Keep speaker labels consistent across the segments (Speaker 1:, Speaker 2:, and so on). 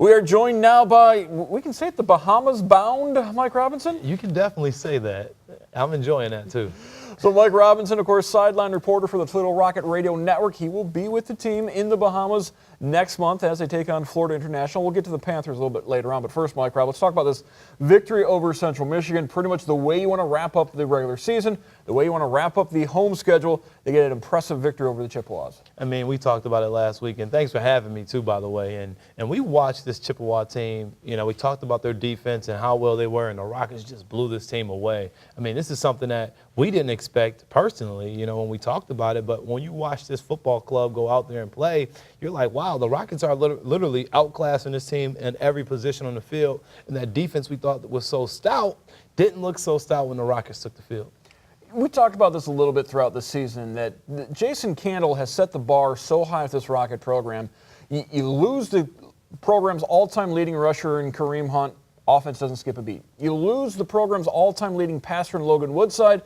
Speaker 1: We are joined now by, we can say it, the Bahamas-bound Mike Robinson?
Speaker 2: You can definitely say that. I'm enjoying that, too.
Speaker 1: So Mike Robinson, of course, sideline reporter for the Toledo Rocket Radio Network. He will be with the team in the Bahamas next month as they take on Florida International. We'll get to the Panthers a little bit later on. But first, Mike Rob, let's talk about this victory over Central Michigan. Pretty much the way you want to wrap up the regular season, the way you want to wrap up the home schedule. They get an impressive victory over the Chippewas.
Speaker 2: I mean, we talked about it last week, and thanks for having me, too, by the way. And we watched this Chippewa team. You know, we talked about their defense and how well they were, and the Rockets just blew this team away. I mean, this is something that we didn't expect personally, you know, when we talked about it. But when you watch this football club go out there and play, you're like, wow, the Rockets are literally outclassing this team in every position on the field. And that defense we thought was so stout didn't look so stout when the Rockets took the field.
Speaker 1: We talked about this a little bit throughout the season, that Jason Candle has set the bar so high with this Rocket program. You lose the program's all-time leading rusher in Kareem Hunt, offense doesn't skip a beat. You lose the program's all-time leading passer in Logan Woodside,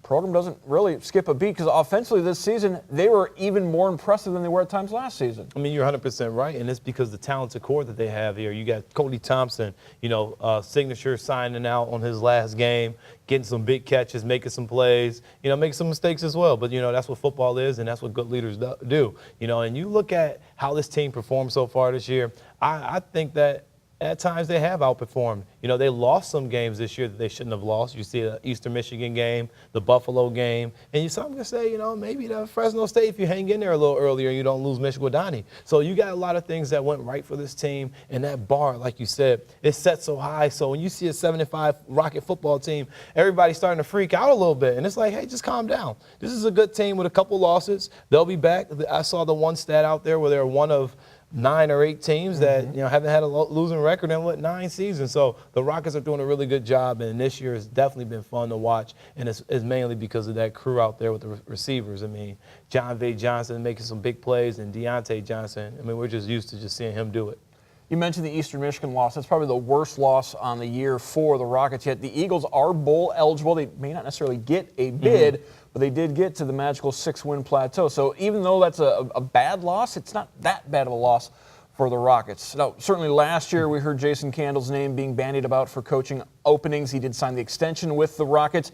Speaker 1: program doesn't really skip a beat, because offensively this season they were even more impressive than they were at times last season.
Speaker 2: I mean, you're 100% right, and it's because the talented core that they have here. You got Cody Thompson, you know, signature signing out on his last game, getting some big catches, making some plays, you know, making some mistakes as well. But, you know, that's what football is, and that's what good leaders do. You know, and you look at how this team performed so far this year, I think that at times they have outperformed. You know, they lost some games this year that they shouldn't have lost. You see the Eastern Michigan game, the Buffalo game, and you some can say, you know, maybe the Fresno State, if you hang in there a little earlier, you don't lose Michigan. So you got a lot of things that went right for this team, and that bar, like you said, it's set so high. So when you see a 7-5 Rocket football team, everybody's starting to freak out a little bit, and it's like, hey, just calm down. This is a good team with a couple losses. They'll be back. I saw the one stat out there where they're one of 9 or 8 teams that, you know, haven't had a losing record in 9 seasons. So the Rockets are doing a really good job, and this year has definitely been fun to watch, and it's mainly because of that crew out there with the receivers. I mean, John V. Johnson making some big plays, and Deontay Johnson. I mean, we're just used to just seeing him do it.
Speaker 1: You mentioned the Eastern Michigan loss. That's probably the worst loss on the year for the Rockets yet. The Eagles are bowl eligible. They may not necessarily get a bid, but they did get to the magical 6-win plateau. So even though that's a bad loss, it's not that bad of a loss for the Rockets. Now, certainly last year we heard Jason Candle's name being bandied about for coaching openings. He did sign the extension with the Rockets.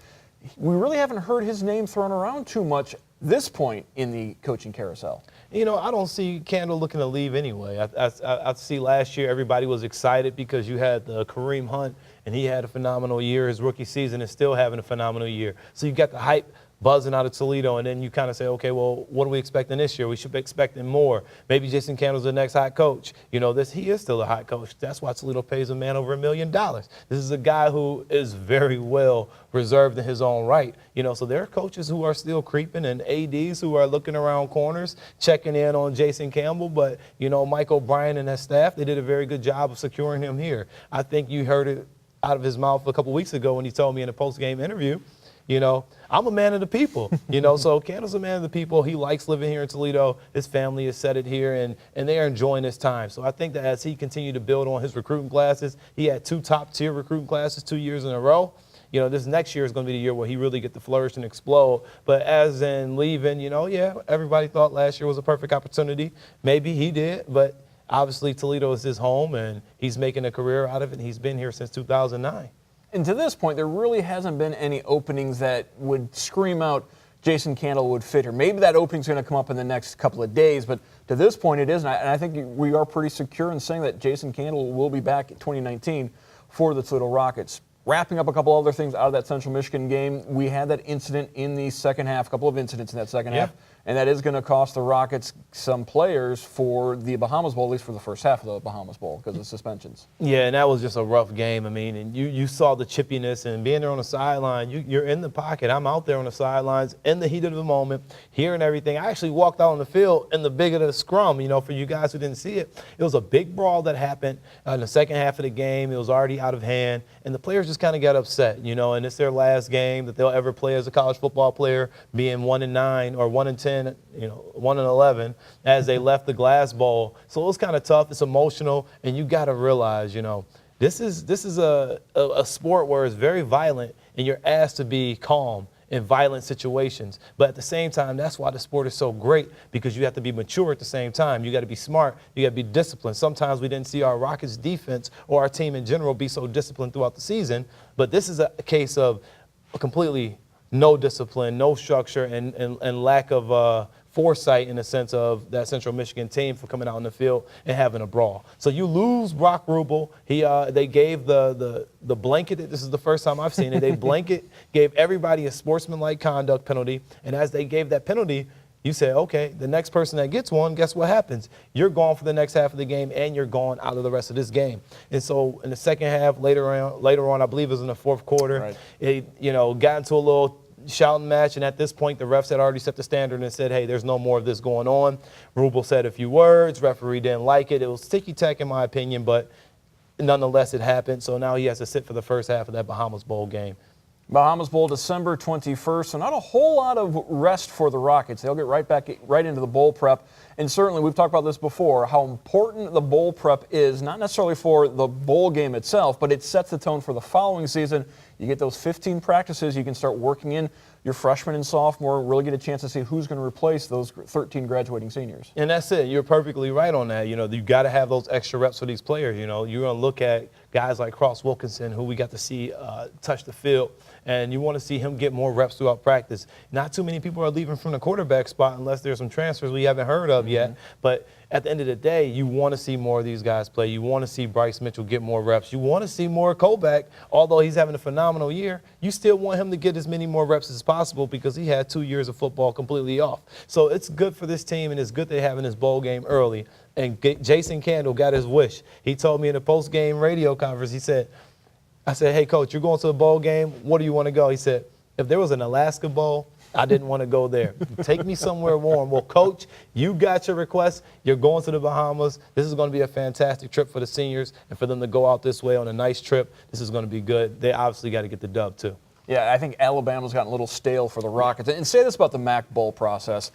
Speaker 1: We really haven't heard his name thrown around too much this point in the coaching carousel.
Speaker 2: You know, I don't see Candle looking to leave anyway. I see last year everybody was excited because you had the Kareem Hunt, and he had a phenomenal year. His rookie season is still having a phenomenal year. So you got the hype buzzing out of Toledo, and then you kind of say, okay, well, what are we expecting this year? We should be expecting more. Maybe Jason Candle's the next hot coach. You know, he is still a hot coach. That's why Toledo pays a man over $1 million. This is a guy who is very well reserved in his own right. You know, so there are coaches who are still creeping and ADs who are looking around corners, checking in on Jason Campbell. But, you know, Mike O'Brien and his staff, they did a very good job of securing him here. I think you heard it out of his mouth a couple weeks ago when he told me in a post-game interview, you know, I'm a man of the people, you know, so Candle's a man of the people. He likes living here in Toledo. His family has settled here, and they are enjoying his time. So I think that as he continued to build on his recruiting classes, he had 2 top-tier recruiting classes 2 years in a row. You know, this next year is going to be the year where he really get to flourish and explode. But as in leaving, you know, yeah, everybody thought last year was a perfect opportunity. Maybe he did, but obviously Toledo is his home, and he's making a career out of it, and he's been here since 2009.
Speaker 1: And to this point, there really hasn't been any openings that would scream out Jason Candle would fit here. Maybe that opening's going to come up in the next couple of days, but to this point it isn't. And I think we are pretty secure in saying that Jason Candle will be back in 2019 for the Toledo Rockets. Wrapping up a couple other things out of that Central Michigan game, we had that incident in the second half, a couple of incidents in that second half, and that is going to cost the Rockets some players for the Bahamas Bowl, at least for the first half of the Bahamas Bowl, because of suspensions.
Speaker 2: Yeah, and that was just a rough game. I mean, and you saw the chippiness and being there on the sideline. You're in the pocket. I'm out there on the sidelines in the heat of the moment, hearing everything. I actually walked out on the field in the big of the scrum, you know, for you guys who didn't see it. It was a big brawl that happened in the second half of the game. It was already out of hand, and the players just kind of got upset, you know, and it's their last game that they'll ever play as a college football player, being 1-9 or 1-10, you know, 1-11 as they left the Glass Bowl. So it was kind of tough. It's emotional, and you got to realize, you know, this is a sport where it's very violent, and you're asked to be calm in violent situations. But at the same time, that's why the sport is so great, because you have to be mature at the same time. You got to be smart. You got to be disciplined. Sometimes we didn't see our Rockets defense or our team in general be so disciplined throughout the season. But this is a case of completely no discipline, no structure, and lack of foresight in the sense of that Central Michigan team for coming out on the field and having a brawl. So you lose Brock Rubel. They gave the blanket. This is the first time I've seen it. They gave everybody a sportsmanlike conduct penalty, and as they gave that penalty, you say, okay, the next person that gets one, guess what happens? You're gone for the next half of the game, and you're gone out of the rest of this game. And so in the second half, later on, I believe it was in the fourth quarter, right, it got into a little shouting match, and at this point the refs had already set the standard and said, hey, there's no more of this going on. Rubel said a few words, referee didn't like it. It was ticky-tack in my opinion, but nonetheless it happened. So now he has to sit for the first half of that Bahamas Bowl game.
Speaker 1: Bahamas Bowl, December 21st, so not a whole lot of rest for the Rockets. They'll get right into the bowl prep. And certainly, we've talked about this before, how important the bowl prep is, not necessarily for the bowl game itself, but it sets the tone for the following season. You get those 15 practices, you can start working in your freshman and sophomore, really get a chance to see who's going to replace those 13 graduating seniors.
Speaker 2: And that's it. You're perfectly right on that. You've got to have those extra reps for these players. You're going to look at guys like Cross Wilkinson, who we got to see touch the field, and you want to see him get more reps throughout practice. Not too many people are leaving from the quarterback spot unless there's some transfers we haven't heard of yet. But at the end of the day, you want to see more of these guys play. You want to see Bryce Mitchell get more reps. You want to see more Kovac. Although he's having a phenomenal year, you still want him to get as many more reps as possible because he had 2 years of football completely off. So it's good for this team, and it's good they're having this bowl game early. And Jason Candle got his wish. He told me in a post-game radio conference, I said, hey, Coach, you're going to the bowl game. What do you want to go? He said, if there was an Alaska Bowl, I didn't want to go there. Take me somewhere warm. Well, Coach, you got your request. You're going to the Bahamas. This is going to be a fantastic trip for the seniors, and for them to go out this way on a nice trip, this is going to be good. They obviously got to get the dub, too.
Speaker 1: Yeah, I think Alabama's gotten a little stale for the Rockets. And say this about the MAC Bowl process.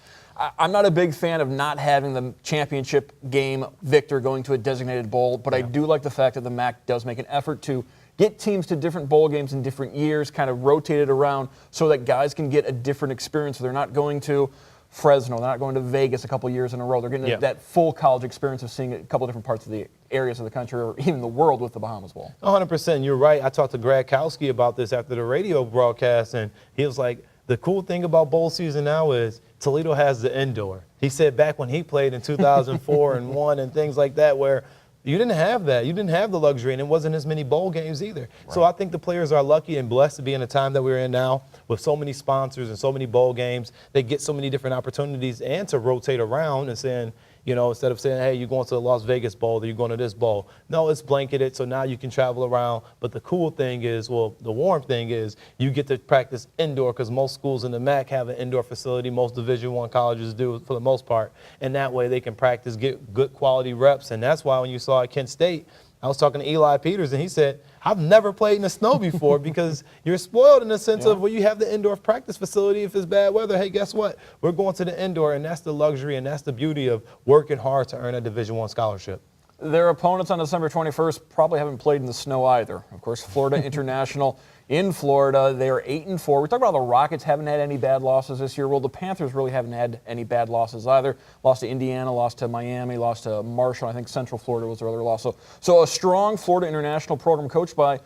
Speaker 1: I'm not a big fan of not having the championship game victor going to a designated bowl, but I do like the fact that the MAC does make an effort to get teams to different bowl games in different years, kind of rotate it around so that guys can get a different experience. So they're not going to Fresno, they're not going to Vegas a couple years in a row. They're getting that full college experience of seeing a couple different parts of the areas of the country or even the world with the Bahamas Bowl.
Speaker 2: 100%. You're right. I talked to Gradkowski about this after the radio broadcast, and he was like, the cool thing about bowl season now is Toledo has the indoor. He said back when he played in 2004 and 1 and things like that, where you didn't have that. You didn't have the luxury, and it wasn't as many bowl games either. Right. So I think the players are lucky and blessed to be in the time that we're in now with so many sponsors and so many bowl games. They get so many different opportunities and to rotate around and saying, instead of saying, hey, you're going to the Las Vegas Bowl or you're going to this bowl. No, it's blanketed, so now you can travel around. But the cool thing is, the warm thing is you get to practice indoor because most schools in the MAC have an indoor facility. Most Division I colleges do for the most part. And that way they can practice, get good quality reps. And that's why when you saw at Kent State, I was talking to Eli Peters, and he said, I've never played in the snow before because you're spoiled in the sense of you have the indoor practice facility. If it's bad weather, hey, guess what? We're going to the indoor, and that's the luxury and that's the beauty of working hard to earn a Division I scholarship.
Speaker 1: Their opponents on December 21st probably haven't played in the snow either. Of course, Florida International in Florida. They are 8-4. We talked about the Rockets haven't had any bad losses this year. Well, the Panthers really haven't had any bad losses either. Lost to Indiana, lost to Miami, lost to Marshall. I think Central Florida was their other loss. So a strong Florida International program coached by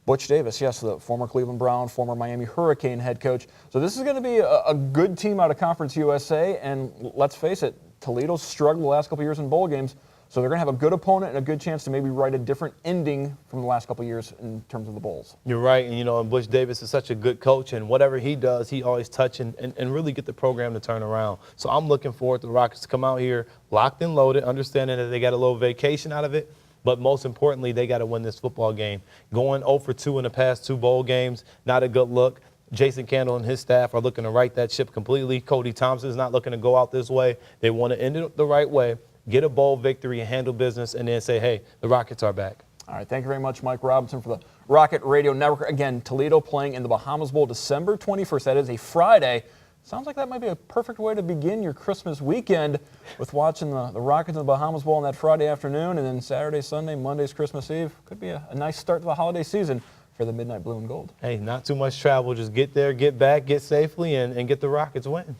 Speaker 1: Butch Davis, yes, the former Cleveland Brown, former Miami Hurricane head coach. So this is going to be a good team out of Conference USA. And let's face it, Toledo's struggled the last couple of years in bowl games. So they're going to have a good opponent and a good chance to maybe write a different ending from the last couple of years in terms of the bowls.
Speaker 2: You're right. And Butch Davis is such a good coach, and whatever he does, he always touch and really get the program to turn around. So I'm looking forward to the Rockets to come out here locked and loaded, understanding that they got a little vacation out of it. But most importantly, they got to win this football game. Going 0 for 2 in the past 2 bowl games, not a good look. Jason Candle and his staff are looking to right that ship completely. Cody Thompson is not looking to go out this way. They want to end it the right way, get a bowl victory and handle business, and then say, hey, the Rockets are back.
Speaker 1: All right, thank you very much, Mike Robinson, for the Rocket Radio Network. Again, Toledo playing in the Bahamas Bowl December 21st. That is a Friday. Sounds like that might be a perfect way to begin your Christmas weekend with watching the Rockets in the Bahamas Bowl on that Friday afternoon, and then Saturday, Sunday, Monday's Christmas Eve. Could be a nice start to the holiday season for the Midnight Blue and Gold.
Speaker 2: Hey, not too much travel. Just get there, get back, get safely, and get the Rockets win.